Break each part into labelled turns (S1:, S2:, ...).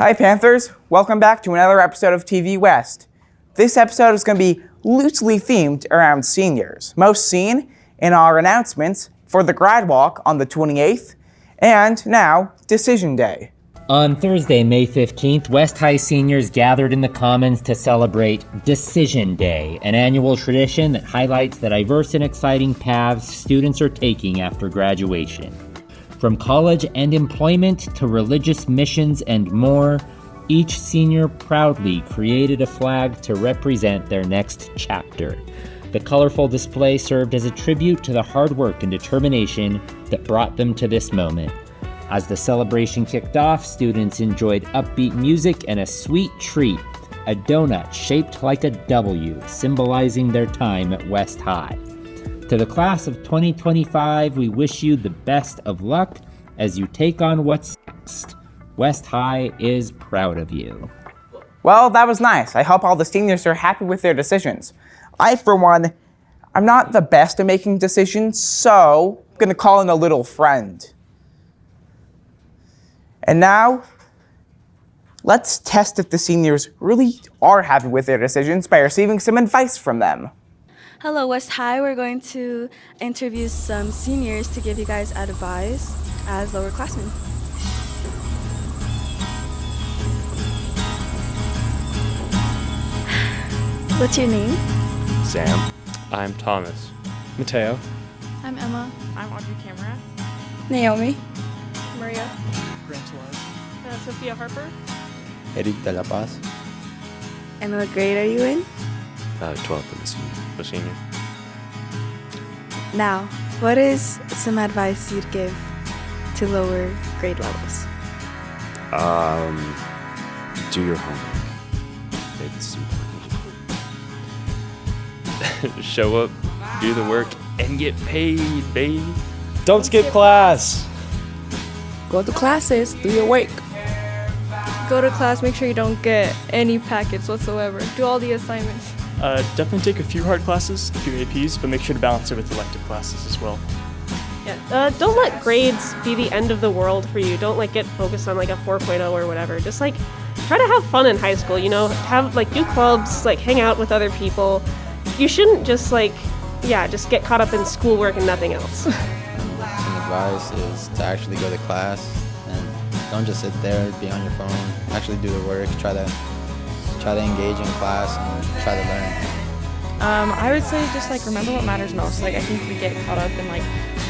S1: Hi Panthers, welcome back to another episode of TV West. This episode is going to be loosely themed around seniors, most seen in our announcements for the grad walk on the 28th, and now Decision Day.
S2: On Thursday, May 15th, West High seniors gathered in the Commons to celebrate Decision Day, an annual tradition that highlights the diverse and exciting paths students are taking after graduation. From college and employment to religious missions and more, each senior proudly created a flag to represent their next chapter. The colorful display served as a tribute to the hard work and determination that brought them to this moment. As the celebration kicked off, students enjoyed upbeat music and a sweet treat, a donut shaped like a W, symbolizing their time at West High. To the class of 2025, we wish you the best of luck as you take on what's next. West High is proud of you.
S1: Well, that was nice. I hope all the seniors are happy with their decisions. I, for one, I'm not the best at making decisions, so I'm gonna call in a little friend. And now, let's test if the seniors really are happy with their decisions by receiving some advice from them.
S3: Hello, West High. We're going to interview some seniors to give you guys advice as lower classmen. What's your name?
S4: Sam. I'm Thomas.
S5: Mateo.
S6: I'm Emma.
S7: I'm Audrey Camera.
S3: Naomi.
S7: Maria.
S5: Grant
S7: Sophia Harper.
S8: Eric de la Paz.
S3: And what grade are you in?
S4: 12th, I'm a senior.
S3: Now, what is some advice you'd give to lower grade levels?
S4: Do your homework. It's important. Show up, do the work, and get paid, baby.
S5: Don't skip class.
S6: Go to classes, do your work.
S7: Go to class, make sure you don't get any packets whatsoever. Do all the assignments.
S5: Definitely take a few hard classes, a few APs, but make sure to balance it with elective classes as well.
S9: Yeah, don't let grades be the end of the world for you. Don't get focused on a 4.0 or whatever. Just try to have fun in high school, have do clubs, hang out with other people. You shouldn't just just get caught up in schoolwork and nothing else.
S8: Some advice is to actually go to class and don't just sit there, be on your phone, actually do the work, try to engage in class and try to learn.
S6: I would say just remember what matters most. I think we get caught up in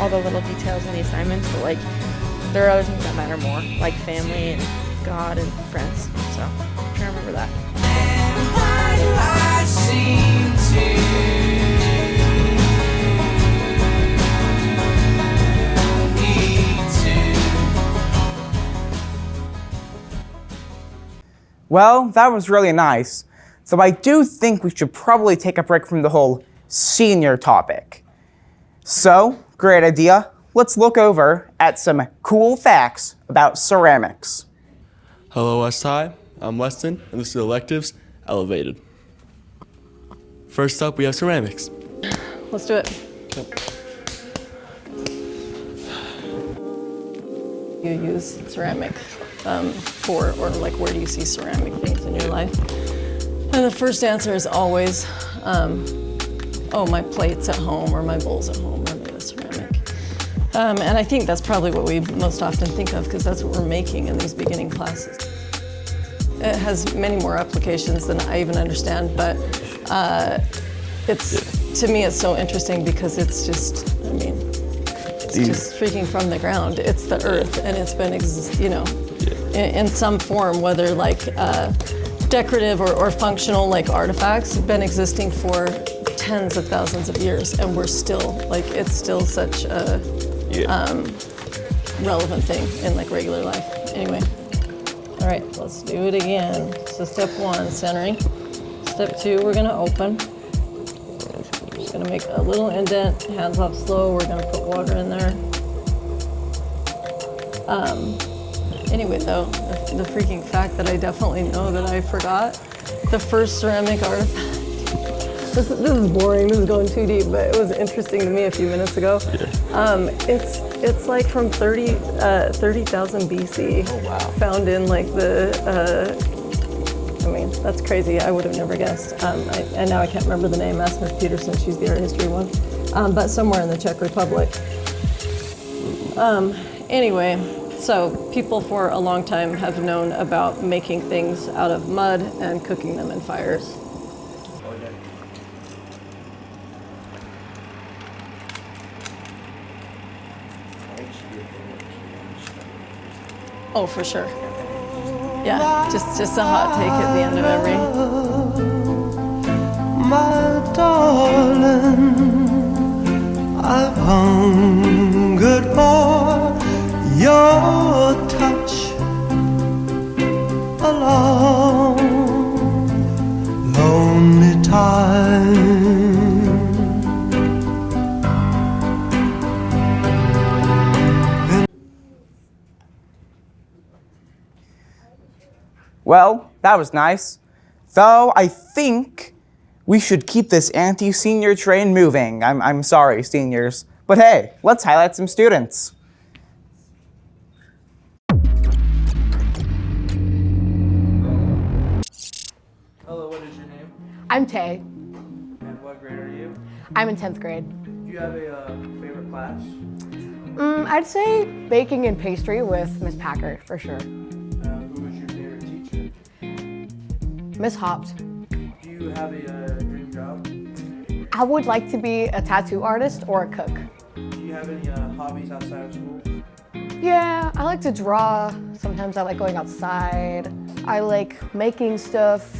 S6: all the little details in the assignments, but there are other things that matter more, like family and God and friends. So try to remember that.
S1: Well, that was really nice. So I do think we should probably take a break from the whole senior topic. So, great idea. Let's look over at some cool facts about ceramics.
S10: Hello West High, I'm Weston, and this is Electives Elevated. First up, we have ceramics.
S6: Let's do it. You use ceramic for, or where do you see ceramic things in your life? And the first answer is always, my plates at home or my bowls at home are made of ceramic. And I think that's probably what we most often think of because that's what we're making in these beginning classes. It has many more applications than I even understand, but to me it's so interesting because it's just freaking from the ground. It's the earth and it's been, in some form, whether decorative or functional artifacts have been existing for tens of thousands of years, and we're still it's still such a relevant thing in regular life. Anyway, all right, let's do it again. So step 1, centering. Step 2, we're gonna open. Just gonna make a little indent. Hands off slow. We're gonna put water in there. Anyway, though, the freaking fact that I definitely know that I forgot, the first ceramic artifact. This is boring, this is going too deep, but it was interesting to me a few minutes ago. It's It's like from 30,000 BC.
S1: Oh, wow.
S6: Found in like I mean, that's crazy. I would have never guessed. And now I can't remember the name. Ask Miss Peterson, she's the art history one. But somewhere in the Czech Republic. Anyway, so people for a long time have known about making things out of mud and cooking them in fires. Oh, for sure. Yeah, just a hot take at the end of every.
S11: My darling, I've hungered for your touch a long, lonely time.
S1: Well, that was nice. Though I think we should keep this anti-senior train moving. I'm sorry, seniors. But hey, let's highlight some students.
S12: Hello, what is your name?
S13: I'm Tay.
S12: And what grade are you?
S13: I'm in 10th grade.
S12: Do you have a favorite class?
S13: I'd say baking and pastry with Miss Packer, for sure.
S12: Who is your favorite teacher?
S13: Miss Hobbs.
S12: Do you have a dream job?
S13: I would like to be a tattoo artist or a cook.
S12: Do you have any hobbies outside of school?
S13: Yeah, I like to draw. Sometimes I like going outside. I like making stuff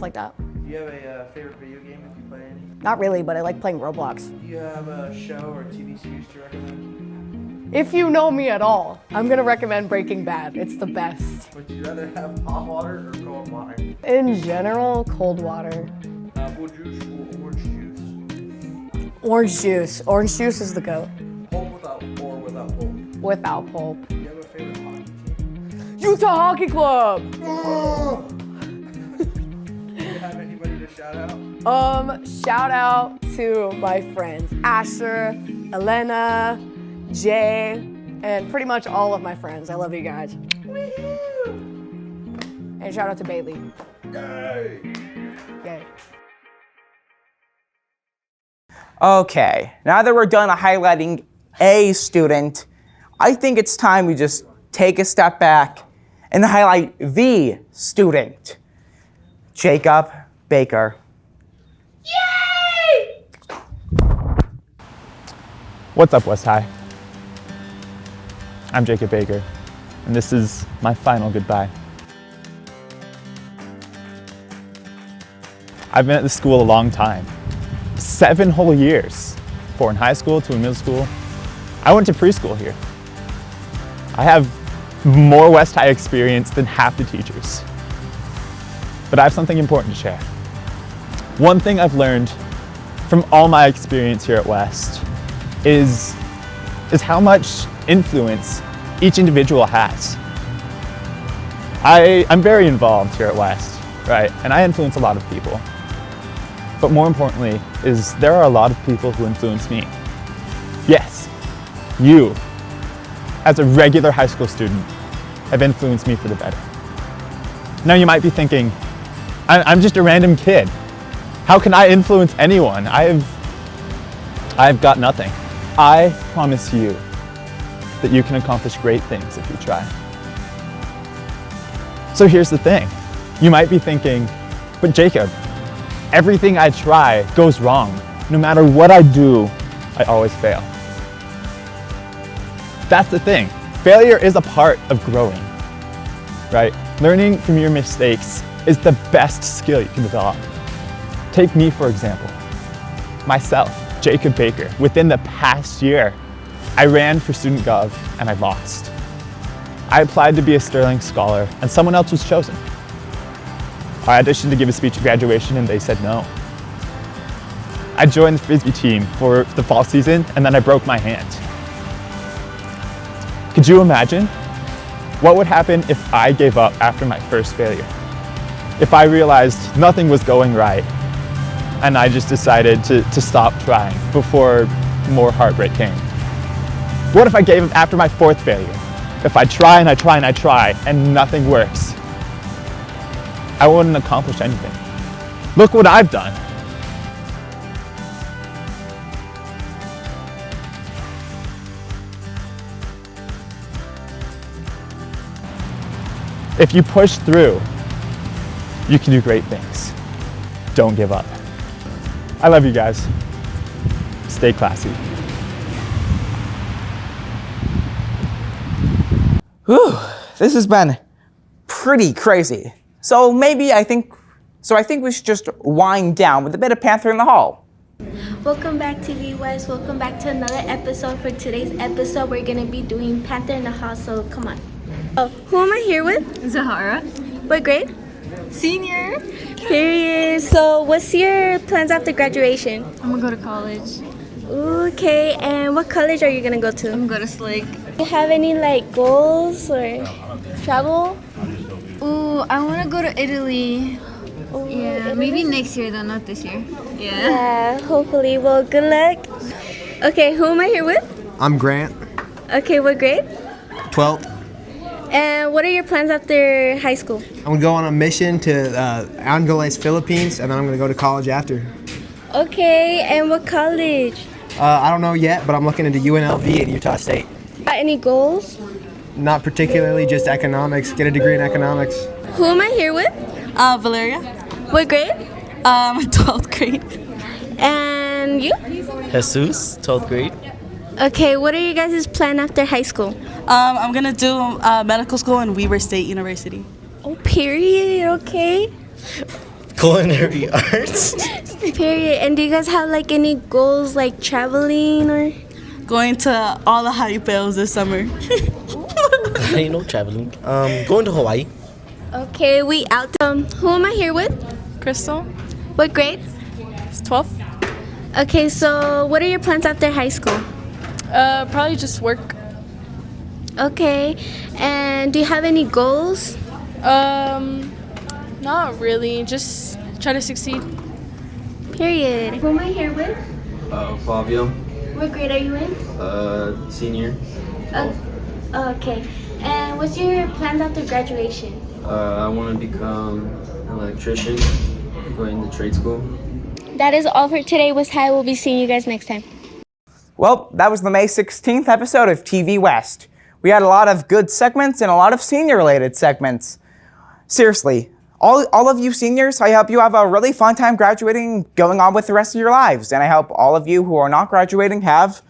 S13: like that.
S12: Do you have a favorite video game if you play any?
S13: Not really, but I like playing Roblox.
S12: Do you have a show or TV series to recommend?
S13: If you know me at all, I'm gonna recommend Breaking Bad. It's the best.
S12: Would you rather have hot water or cold water?
S13: In general, cold water.
S12: Apple juice or orange juice?
S13: Orange juice. Orange juice is the goat.
S12: Pulp without pulp?
S13: Without pulp.
S12: Do you have a favorite hockey team?
S13: Utah Hockey Club!
S12: Do you have anybody to shout out?
S13: Shout out to my friends Asher, Elena, Jay, and pretty much all of my friends. I love you guys. And shout out to Bailey.
S12: Yay!
S13: Yay.
S1: Okay, now that we're done highlighting a student, I think it's time we just take a step back and highlight the student, Jacob Baker.
S14: Yay!
S15: What's up, West High? I'm Jacob Baker, and this is my final goodbye. I've been at this school a long time, 7 whole years, 4 in high school, 2 in middle school. I went to preschool here. I have more West High experience than half the teachers. But I have something important to share. One thing I've learned from all my experience here at West is how much influence each individual has. I'm very involved here at West, right? And I influence a lot of people. But more importantly is there are a lot of people who influence me. Yes, you, as a regular high school student, have influenced me for the better. Now you might be thinking, I'm just a random kid. How can I influence anyone? I've got nothing. I promise you that you can accomplish great things if you try. So here's the thing. You might be thinking, but Jacob, everything I try goes wrong. No matter what I do, I always fail. That's the thing. Failure is a part of growing, right? Learning from your mistakes is the best skill you can develop. Take me, for example. Myself, Jacob Baker, within the past year, I ran for Student Gov and I lost. I applied to be a Sterling Scholar and someone else was chosen. I auditioned to give a speech at graduation and they said no. I joined the Frisbee team for the fall season and then I broke my hand. Could you imagine? What would happen if I gave up after my first failure? If I realized nothing was going right and I just decided to stop trying before more heartbreak came? What if I gave up after my 4th failure? If I try and I try and I try and nothing works, I wouldn't accomplish anything. Look what I've done. If you push through, you can do great things. Don't give up. I love you guys. Stay classy.
S1: Whew, this has been pretty crazy. So I think we should just wind down with a bit of Panther in the Hall.
S14: Welcome back TV West. Welcome back to another episode. For today's episode, we're gonna be doing Panther in the Hall, so come on. Oh, who am I here with?
S16: Zahara.
S14: What grade?
S16: Senior.
S14: Period. So what's your plans after graduation?
S16: I'm gonna go to college.
S14: Okay, and what college are you gonna go to?
S16: I'm gonna go to Slick.
S14: Do you have any like goals or travel?
S16: Ooh, I wanna go to Italy.
S14: Oh,
S16: Yeah,
S14: Italy?
S16: maybe next year though, not this year.
S14: Yeah, hopefully. Well, good luck. Okay, who am I here with?
S17: I'm Grant,
S14: Okay, what grade?
S17: 12th.
S14: And what are your plans after high school?
S17: I'm gonna go on a mission to Angeles, Philippines, and then I'm gonna go to college after.
S14: Okay, and what college?
S17: I don't know yet, but I'm looking into UNLV at Utah State.
S14: Got any goals?
S17: Not particularly, just economics. Get a degree in economics.
S14: Who am I here with?
S18: Valeria.
S14: What grade?
S18: 12th grade.
S14: And you?
S19: Jesus, 12th grade.
S14: Okay, what are you guys' plan after high school?
S18: I'm gonna do medical school in Weber State University.
S14: Oh, period, okay.
S19: Culinary arts.
S14: Period. And do you guys have like any goals like traveling or?
S18: Going to all the Jaripeu's this summer.
S19: Ain't no traveling. Going to Hawaii.
S14: Okay, we out. Who am I here with?
S7: Crystal.
S14: What grade?
S7: It's 12th.
S14: Okay, so what are your plans after high school?
S7: Probably just work.
S14: Okay, and do you have any goals?
S7: Not really. Just try to succeed.
S14: Period. Who am I here with?
S20: Flavio,
S14: What grade are you in?
S20: senior.
S14: Okay, and what's your plans after graduation?
S20: I want to become an electrician, going to trade school.
S14: That is all for today. Was High. We'll be seeing you guys next time.
S1: Well, that was the May 16th episode of TV West. We had a lot of good segments and a lot of senior-related segments. Seriously, all of you seniors, I hope you have a really fun time graduating, going on with the rest of your lives. And I hope all of you who are not graduating have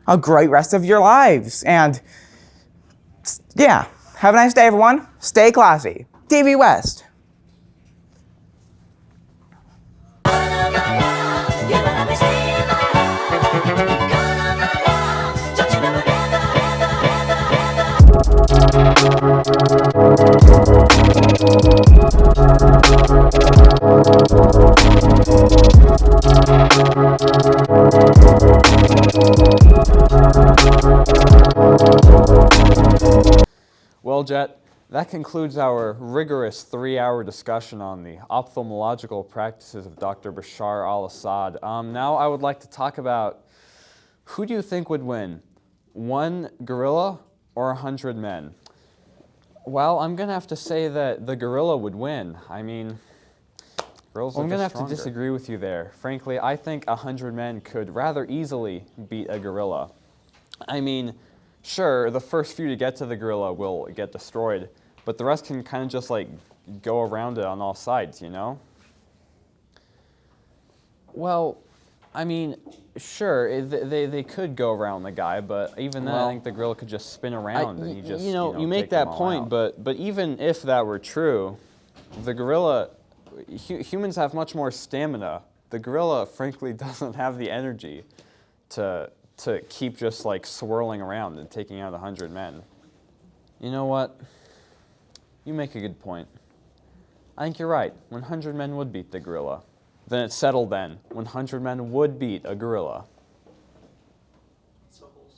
S1: a great rest of your lives. And yeah, have a nice day, everyone. Stay classy. TV West.
S21: Well, Jet, that concludes our rigorous 3-hour discussion on the ophthalmological practices of Dr. Bashar al-Assad. Now I would like to talk about who do you think would win, 1 gorilla or 100 men? Well, I'm going to have to say that the gorilla would win. I mean, I'm going to have to disagree with you there. Frankly, I think 100 men could rather easily beat a gorilla. I mean, sure, the first few to get to the gorilla will get destroyed, but the rest can kind of just like go around it on all sides, you know? Well, I mean, sure, they could go around the guy, but even then, I think the gorilla could just spin around and he just, you make that point, but even if that were true, the gorilla, humans have much more stamina. The gorilla, frankly, doesn't have the energy to keep just like swirling around and taking out 100 men. You know what? You make a good point. I think you're right. 100 men would beat the gorilla. Then it's settled then. 100 men would beat a gorilla.